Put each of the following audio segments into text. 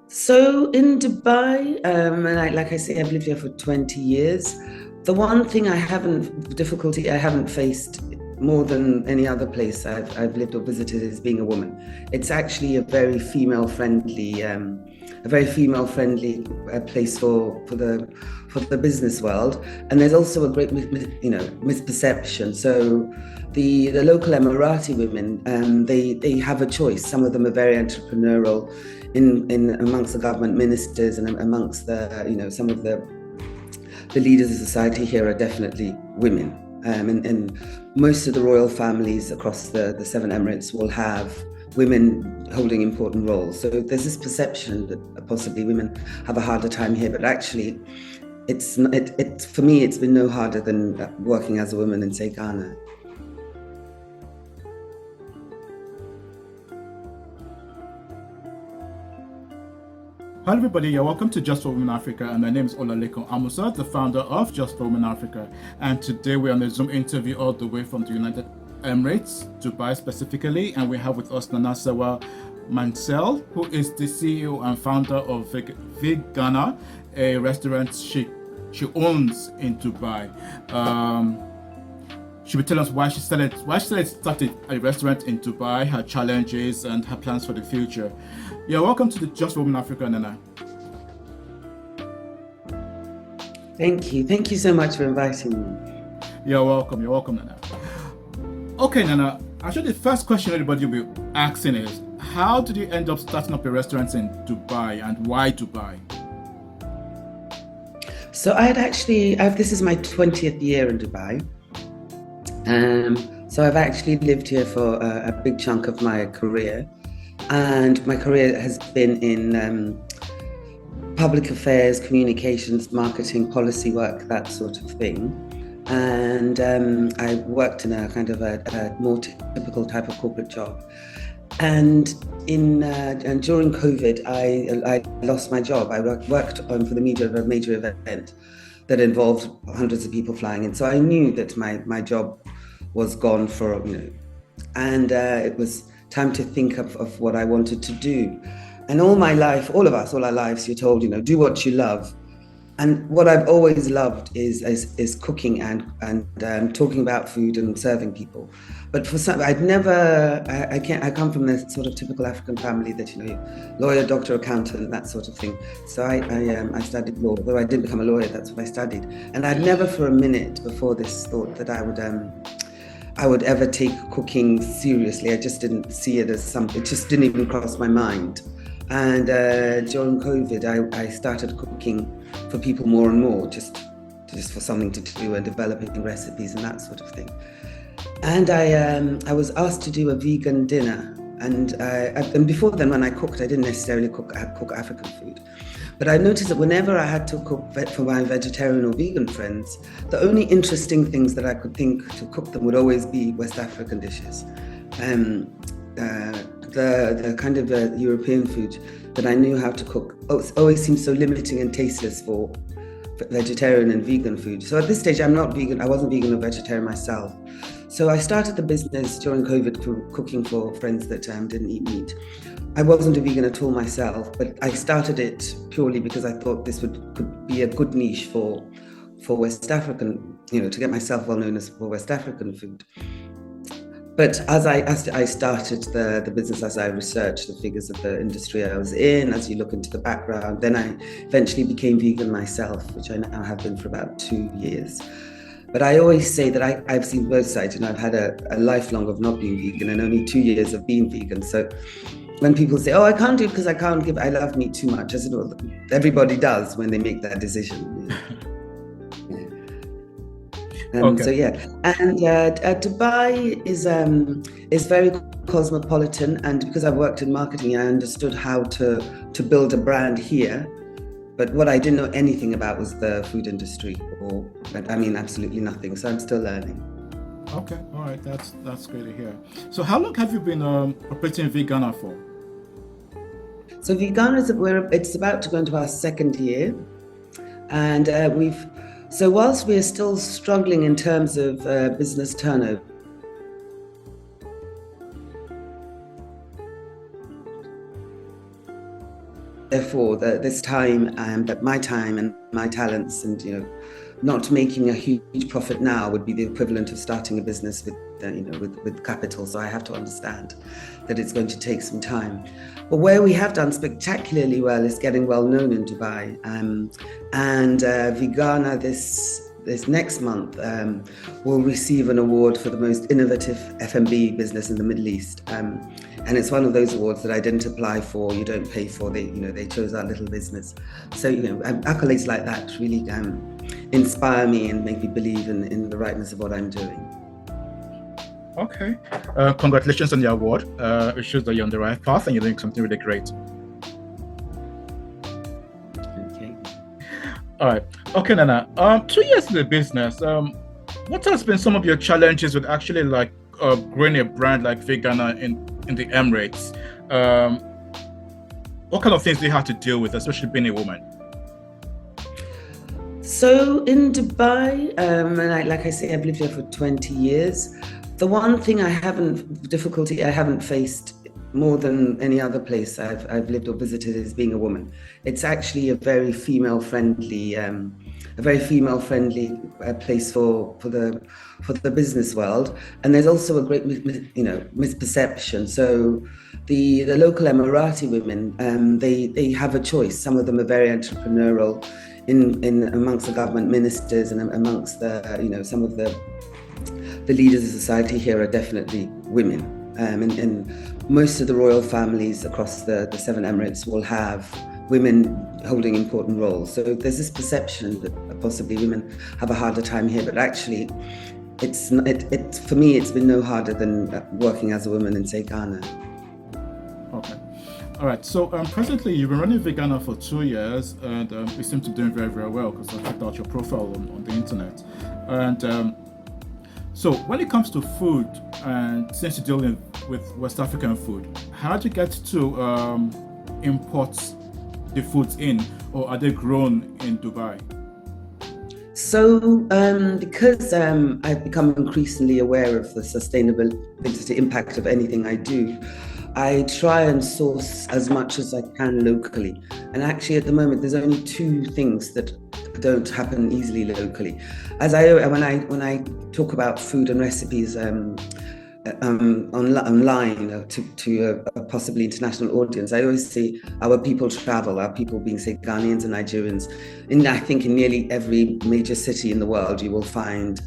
So in Dubai, and like I say, I've lived here for 20 years. The one thing difficulty I haven't faced more than any other place I've lived or visited is being a woman. It's actually a very female-friendly place for the business world. And there's also a great, misperception. So the local Emirati women, they have a choice. Some of them are very entrepreneurial in amongst the government ministers and amongst some of the leaders of society here are definitely women. And most of the royal families across the seven emirates will have women holding important roles. So there's this perception that possibly women have a harder time here, but actually, for me, it's been no harder than working as a woman in, say, Ghana. Hi everybody, you're welcome to Just for Women Africa, and my name is Olalekan Amusa, the founder of Just for Women Africa. And today we're on a Zoom interview all the way from the United Emirates, Dubai specifically, and we have with us Nana Serwa Mancell, who is the CEO and founder of Veghana, a restaurant she owns in Dubai. She will tell us why she started a restaurant in Dubai, her challenges, and her plans for the future. Yeah, welcome to the Just for Women Africa, Nana. Thank you. Thank you so much for inviting me. You're welcome, Nana. Okay, Nana, actually the first question everybody will be asking is, how did you end up starting up a restaurant in Dubai, and why Dubai? So this is my 20th year in Dubai. So I've actually lived here for a big chunk of my career, and my career has been in public affairs, communications, marketing, policy work, that sort of thing. And I worked in a kind of a more typical type of corporate job. And during COVID, I lost my job. I worked for the media of a major event that involved hundreds of people flying in. So I knew that my job was gone and it was time to think of what I wanted to do. And all our lives, you're told, do what you love. And what I've always loved is cooking and talking about food and serving people. But for some, I come from the sort of typical African family that, lawyer, doctor, accountant, that sort of thing. So I studied law, though I didn't become a lawyer, that's what I studied. And I'd never for a minute before this thought that I would ever take cooking seriously. I just didn't see it as something, it just didn't even cross my mind. And during COVID, I started cooking for people more and more, just for something to do and developing recipes and that sort of thing. And I was asked to do a vegan dinner. And before then, when I cooked, I didn't necessarily cook African food. But I noticed that whenever I had to cook for my vegetarian or vegan friends, the only interesting things that I could think to cook them would always be West African dishes. The kind of European food that I knew how to cook always seemed so limiting and tasteless for vegetarian and vegan food. So at this stage, I'm not vegan. I wasn't vegan or vegetarian myself. So I started the business during COVID for cooking for friends that didn't eat meat. I wasn't a vegan at all myself, but I started it purely because I thought this could be a good niche for West African, to get myself well known as for West African food. But as I started the business, as I researched the figures of the industry I was in, as you look into the background, then I eventually became vegan myself, which I now have been for about 2 years. But I always say that I've seen both sides, and I've had a lifelong of not being vegan and only 2 years of being vegan. So when people say, I can't do it because I love meat too much, I said, well, everybody does when they make that decision. Okay. So yeah, and Dubai is very cosmopolitan, and because I've worked in marketing, I understood how to build a brand here. But what I didn't know anything about was the food industry, absolutely nothing. So I'm still learning. Okay, all right, that's great to hear. So how long have you been operating Veghana for? So Veghana it's about to go into our second year, and So whilst we're still struggling in terms of business turnover, therefore, this time, that my time and my talents, and not making a huge profit now would be the equivalent of starting a business with capital. So I have to understand that it's going to take some time. But where we have done spectacularly well is getting well known in Dubai, and Veghana this next month will receive an award for the most innovative F&B business in the Middle East. And it's one of those awards that I didn't apply for, you don't pay for, they chose our little business. So, accolades like that really inspire me and make me believe in the rightness of what I'm doing. Okay. Congratulations on the award. It shows that you're on the right path and you're doing something really great. All right. Okay, Nana. 2 years in the business. What has been some of your challenges with actually growing a brand like Veghana in the Emirates? What kind of things do you have to deal with, especially being a woman? So in Dubai, and like I say, I've lived here for 20 years. The one thing I haven't faced more than any other place I've lived or visited is being a woman. It's actually a very female-friendly place for the business world, and there's also a great misperception. So the local Emirati women, they have a choice. Some of them are very entrepreneurial, in amongst the government ministers and amongst the some of the leaders of society here are definitely women. And most of the royal families across the 7 Emirates will have women holding important roles. So there's this perception that possibly women have a harder time here, but actually, for me, it's been no harder than working as a woman in, say, Ghana. Okay. All right. So presently, you've been running Veghana for 2 years, and you seem to be doing very, very well because I checked out your profile on the internet. And so when it comes to food, and since you're dealing with West African food, how do you get to import the foods in, or are they grown in Dubai? So because I've become increasingly aware of the sustainability impact of anything I do, I try and source as much as I can locally. And actually, at the moment, there's only 2 things that don't happen easily locally. When I talk about food and recipes online to a possibly international audience, I always say our people travel, our people being, say, Ghanaians and Nigerians. I think in nearly every major city in the world, you will find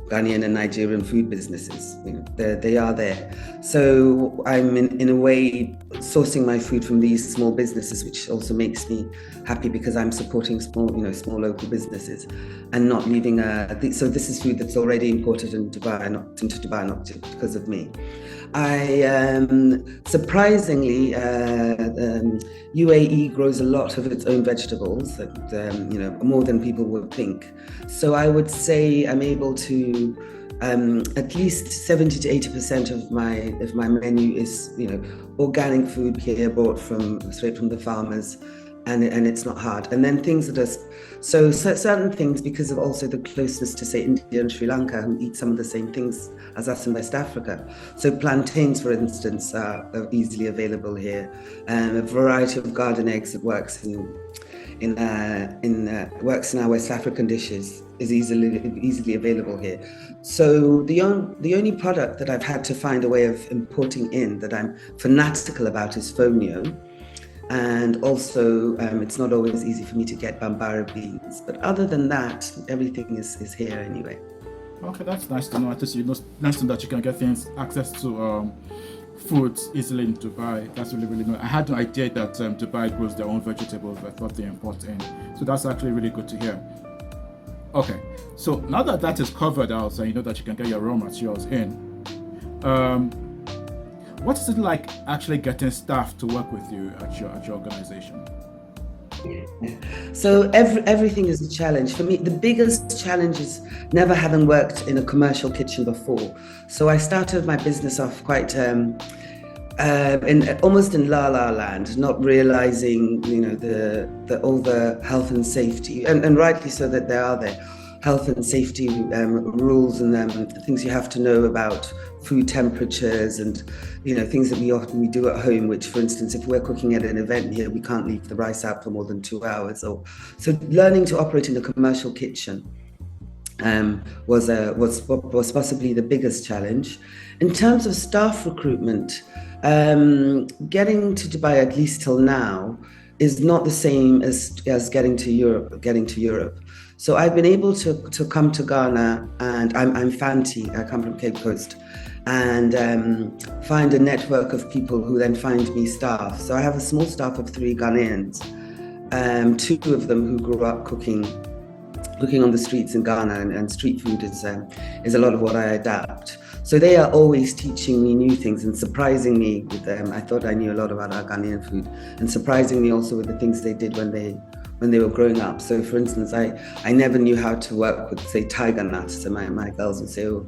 Ghanaian and Nigerian food businesses. They are there. So I'm in a way sourcing my food from these small businesses, which also makes me happy because I'm supporting small local businesses and not leaving so this is food that's already imported into Dubai, not because of me. Surprisingly, UAE grows a lot of its own vegetables, more than people would think. So I would say I'm able to at least 70 to 80% of my menu is organic food here, bought straight from the farmers. And it's not hard. And then things that are certain things, because of also the closeness to, say, India and Sri Lanka, who eat some of the same things as us in West Africa. So plantains, for instance, are easily available here. A variety of garden eggs that works in our West African dishes is easily available here. So the only product that I've had to find a way of importing in that I'm fanatical about is fonio. And also, it's not always easy for me to get bambara beans. But other than that, everything is here anyway. Okay, that's nice to know. At least nice to know that you can get access to foods easily in Dubai. That's really, really nice. I had no idea that Dubai grows their own vegetables. I thought they import in. So that's actually really good to hear. Okay, so now that is covered out, and you know that you can get your raw materials in. What is it like actually getting staff to work with you at your organization? So everything is a challenge. For me, the biggest challenge is never having worked in a commercial kitchen before. So I started my business off quite almost in la la land, not realizing all the health and safety, and rightly so that they are there. health and safety rules and things you have to know about food temperatures and things that we do at home, which, for instance, if we're cooking at an event here, we can't leave the rice out for more than 2 hours. So learning to operate in a commercial kitchen was possibly the biggest challenge. In terms of staff recruitment, getting to Dubai, at least till now, is not the same as getting to Europe. So I've been able to come to Ghana, and I'm Fanti, I come from Cape Coast, and find a network of people who then find me staff. So I have a small staff of 3 Ghanaians, 2 of them who grew up cooking on the streets in Ghana, and street food is a lot of what I adapt. So they are always teaching me new things and surprising me with them. I thought I knew a lot about our Ghanaian food, and surprising me also with the things they did when they were growing up. So, for instance, I never knew how to work with, say, tiger nuts. So my girls would say, "Oh,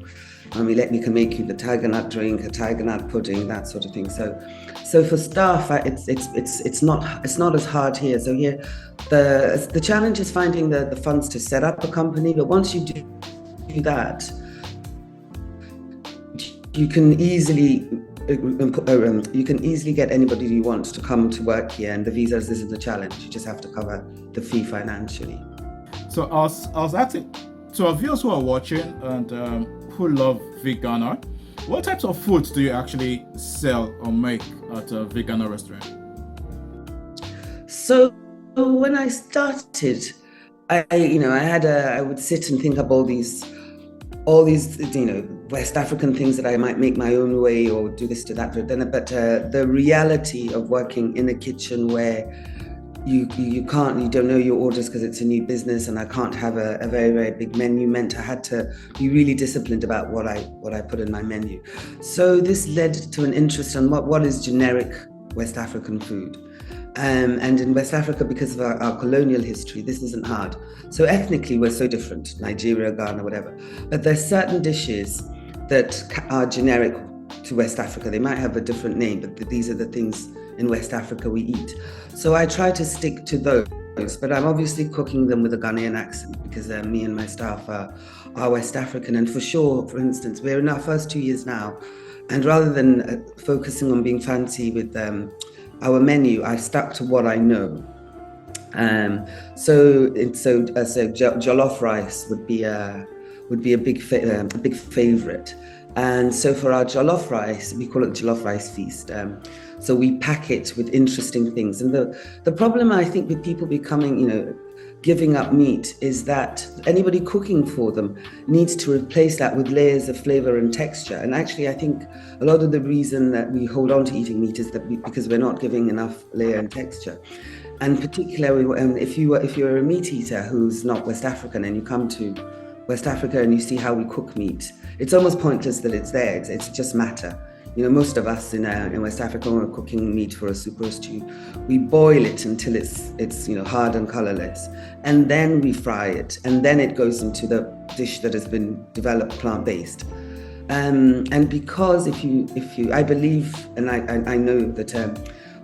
Mommy, we can make you the tiger nut drink, a tiger nut pudding," that sort of thing. So for staff, it's not as hard here. So here, the challenge is finding the funds to set up a company. But once you do that, you can easily get anybody you want to come to work here, and the visas isn't a challenge. You just have to cover the fee financially. So I was asking, to our viewers who are watching and who love Veghana, what types of foods do you actually sell or make at a Veghana restaurant? So when I started, I would sit and think of all these West African things that I might make my own way or do this to that. But the reality of working in a kitchen where you don't know your orders because it's a new business, and I can't have a very, very big menu, meant I had to be really disciplined about what I put in my menu. So this led to an interest in what is generic West African food. And in West Africa, because of our colonial history, this isn't hard. So ethnically, we're so different, Nigeria, Ghana, whatever. But there's certain dishes that are generic to West Africa. They might have a different name, but these are the things in West Africa we eat. So I try to stick to those, but I'm obviously cooking them with a Ghanaian accent, because me and my staff are West African. And for sure, for instance, we're in our first 2 years now, and rather than focusing on being fancy with our menu, I stuck to what I know. So jollof rice would be a big favorite. And so for our jollof rice, we call it jollof rice feast. So we pack it with interesting things. And the problem, I think, with people giving up meat is that anybody cooking for them needs to replace that with layers of flavor and texture. And actually, I think a lot of the reason that we hold on to eating meat is because we're not giving enough layer and texture. And particularly, if you're a meat eater who's not West African, and you come to West Africa and you see how we cook meat, it's almost pointless that it's there. It's just matter. Most of us in West Africa, when we're cooking meat for a soup or a stew, we boil it until it's hard and colorless, and then we fry it, and then it goes into the dish that has been developed plant-based. And because if you, I believe, and I know that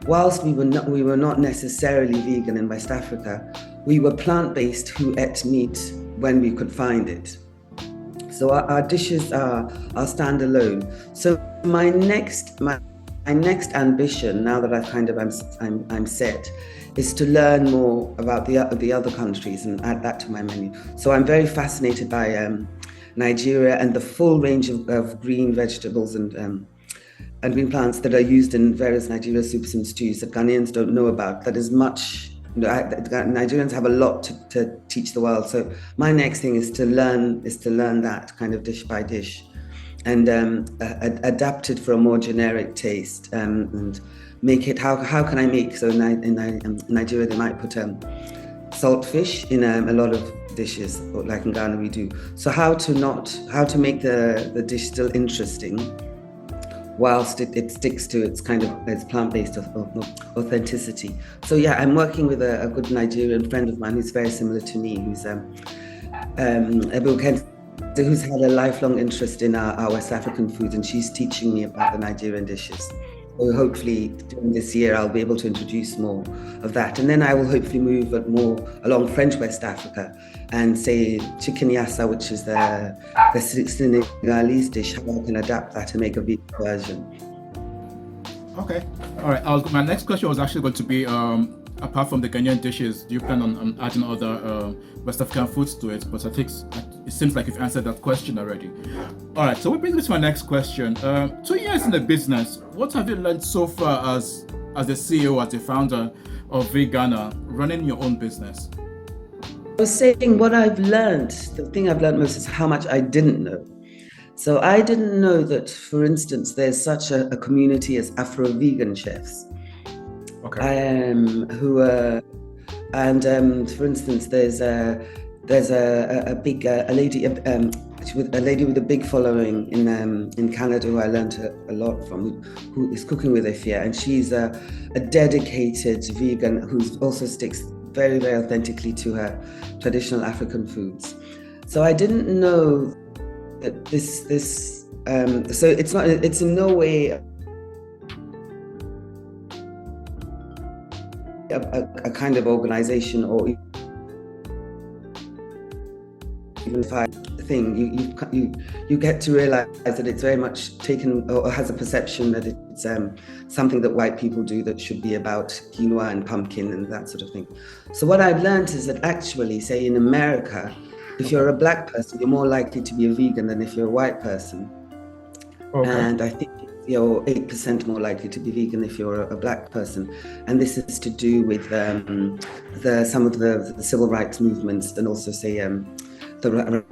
whilst we were not necessarily vegan in West Africa, we were plant-based who ate meat when we could find it. So our dishes are standalone. So my next ambition, now that I'm set, is to learn more about the other countries and add that to my menu. So I'm very fascinated by Nigeria and the full range of green vegetables and green plants that are used in various Nigeria soups and stews that Ghanaians don't know about. That is much. Nigerians have a lot to teach the world. So my next thing is to learn that kind of dish by dish, and adapt it for a more generic taste, and make it. How can I make? So in Nigeria they might put salt fish in a lot of dishes, like in Ghana we do. So how to make the dish still interesting, whilst it sticks to its plant-based authenticity. So yeah, I'm working with a good Nigerian friend of mine who's very similar to me, who's who's had a lifelong interest in our West African foods, and she's teaching me about the Nigerian dishes. So hopefully during this year, I'll be able to introduce more of that. And then I will hopefully move more along French West Africa and say chicken yassa, which is the Senegalese dish, how I can adapt that and make a vegan version. Okay. All right. My next question was actually going to be, apart from the Ghanaian dishes, do you plan on adding other West African foods to it? But I think it seems like you've answered that question already. All right. So we bring me to my next question. 2 years in the business, what have you learned so far as the CEO, as the founder of Veghana, running your own business? I was saying what I've learned, the thing I've learned most is how much I didn't know. So I didn't know that, for instance, there's such a community as Afro-vegan chefs. Okay. For instance, there's a lady with a big following in Canada who I learned a lot from, who is cooking with Ifya, and she's a dedicated vegan who also sticks very, very authentically to her traditional African foods. So I didn't know that so it's in no way a kind of organization or even thing. You get to realize that it's very much taken or has a perception that it's something that white people do that should be about quinoa and pumpkin and that sort of thing. So what I've learned is that actually, say in America, if you're a black person, you're more likely to be a vegan than if you're a white person. Okay. And I think you're 8% more likely to be vegan if you're a black person. And this is to do with some of the civil rights movements, and also say the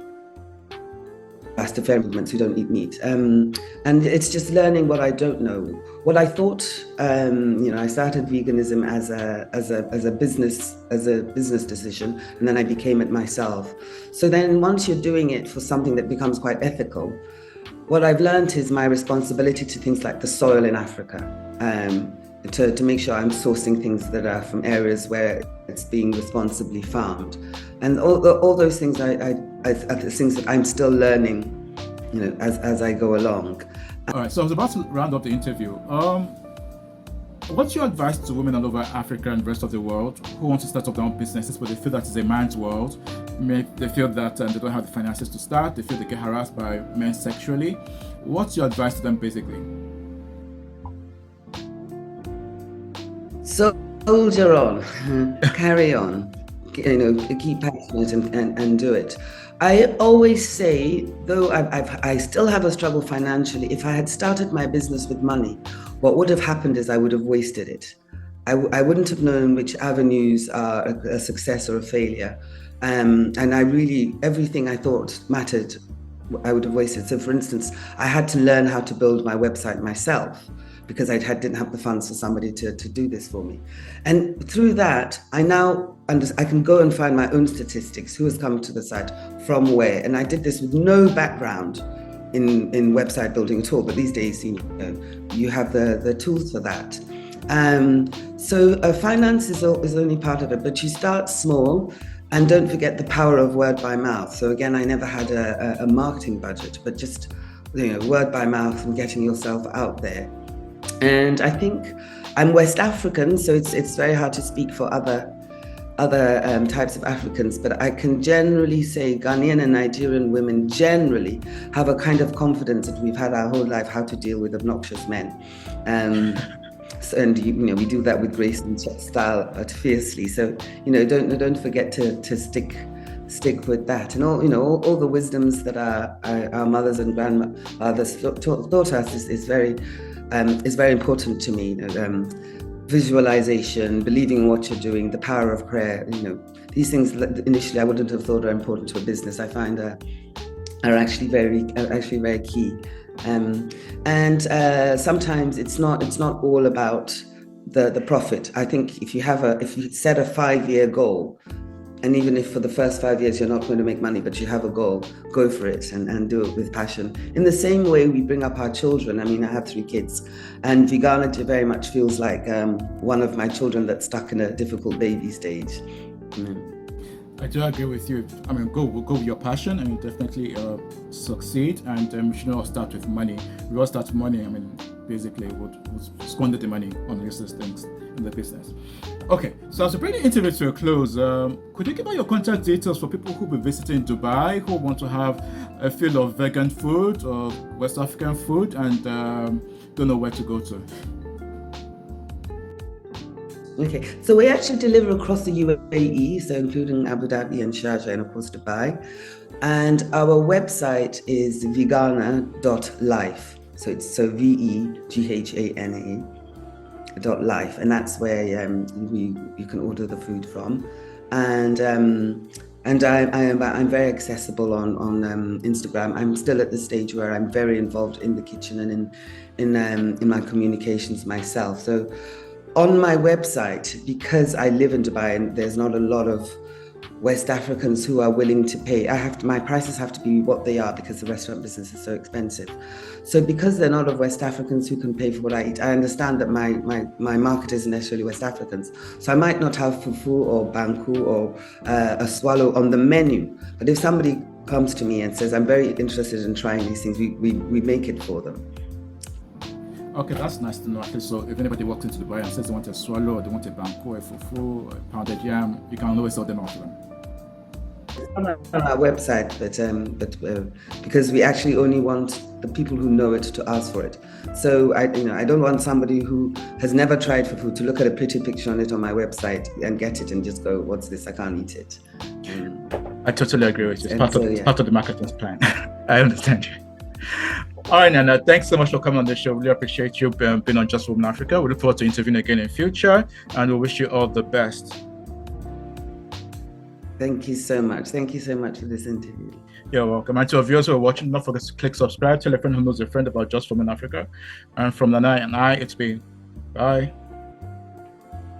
Rastafarian movements who don't eat meat. And it's just learning what I don't know. What I thought, I started veganism as a business decision, and then I became it myself. So then once you're doing it for something that becomes quite ethical, what I've learned is my responsibility to things like the soil in Africa, to make sure I'm sourcing things that are from areas where it's being responsibly farmed. And all those things are the things that I'm still learning, as I go along. All right, so I was about to round up the interview. What's your advice to women all over Africa and the rest of the world who want to start up their own businesses, but they feel that it's a man's world? They feel that they don't have the finances to start. They feel they get harassed by men sexually. What's your advice to them, basically? Soldier on, carry on, keep passionate and do it. I always say, though I still have a struggle financially, if I had started my business with money, what would have happened is I would have wasted it. I wouldn't have known which avenues are a success or a failure. And everything I thought mattered, I would have wasted. So for instance, I had to learn how to build my website myself, because I didn't have the funds for somebody to do this for me. And through that, I can go and find my own statistics, who has come to the site, from where. And I did this with no background in website building at all, but these days you have the tools for that. So finance is only part of it, but you start small, and don't forget the power of word by mouth. So again, I never had a marketing budget, but just word by mouth and getting yourself out there. And I think I'm West African, so it's very hard to speak for other types of Africans, but I can generally say Ghanaian and Nigerian women generally have a kind of confidence that we've had our whole life how to deal with obnoxious men. And we do that with grace and style, but fiercely. So don't forget to stick with that, and all the wisdoms that our mothers and grandmothers taught us is very important to me. Visualization, believing in what you're doing, the power of prayer. These things initially I wouldn't have thought are important to a business. I find are actually very key. And sometimes it's not all about the profit. I think if you set a 5-year goal, and even if for the first 5 years you're not going to make money, but you have a goal, go for it and do it with passion. In the same way we bring up our children. I mean, I have 3 kids, and Veghana very much feels like one of my children that's stuck in a difficult baby stage. I do agree with you. I mean, go with your passion, and you definitely succeed. And we should not start with money. We all start with money. I mean, basically, would squander the money on useless things in the business. Okay, so as we bring the interview to a close, could you give out your contact details for people who will be visiting Dubai, who want to have a feel of vegan food or West African food, and don't know where to go to? Okay, so we actually deliver across the UAE, so including Abu Dhabi and Sharjah and of course Dubai. And our website is veghana.life. So it's VEGHANA.life, and that's where you can order the food from. And I'm very accessible on Instagram. I'm still at the stage where I'm very involved in the kitchen and in my communications myself. So on my website, because I live in Dubai and there's not a lot of West Africans who are willing to pay, my prices have to be what they are because the restaurant business is so expensive. So because there are not a lot of West Africans who can pay for what I eat, I understand that my market isn't necessarily West Africans. So I might not have fufu or banku or a swallow on the menu. But if somebody comes to me and says, I'm very interested in trying these things, we make it for them. Okay, that's nice to know. Actually, so if anybody walks into Dubai and says they want a swallow, or they want a banku, a fufu, a pounded yam, you can always sell them off to them. On our website, but because we actually only want the people who know it to ask for it. So I don't want somebody who has never tried fufu to look at a pretty picture on it on my website and get it and just go, "What's this? I can't eat it." I totally agree with you. It's part of the marketing plan. I understand you. All right, Nana, thanks so much for coming on the show. Really appreciate you being on Just Women Africa. We look forward to interviewing again in future, and we wish you all the best. Thank you so much. Thank you so much for this interview. You're welcome. And to our viewers who are watching, don't forget to click subscribe. Tell a friend who knows a friend about Just Women Africa. And from Nana and I, it's been bye.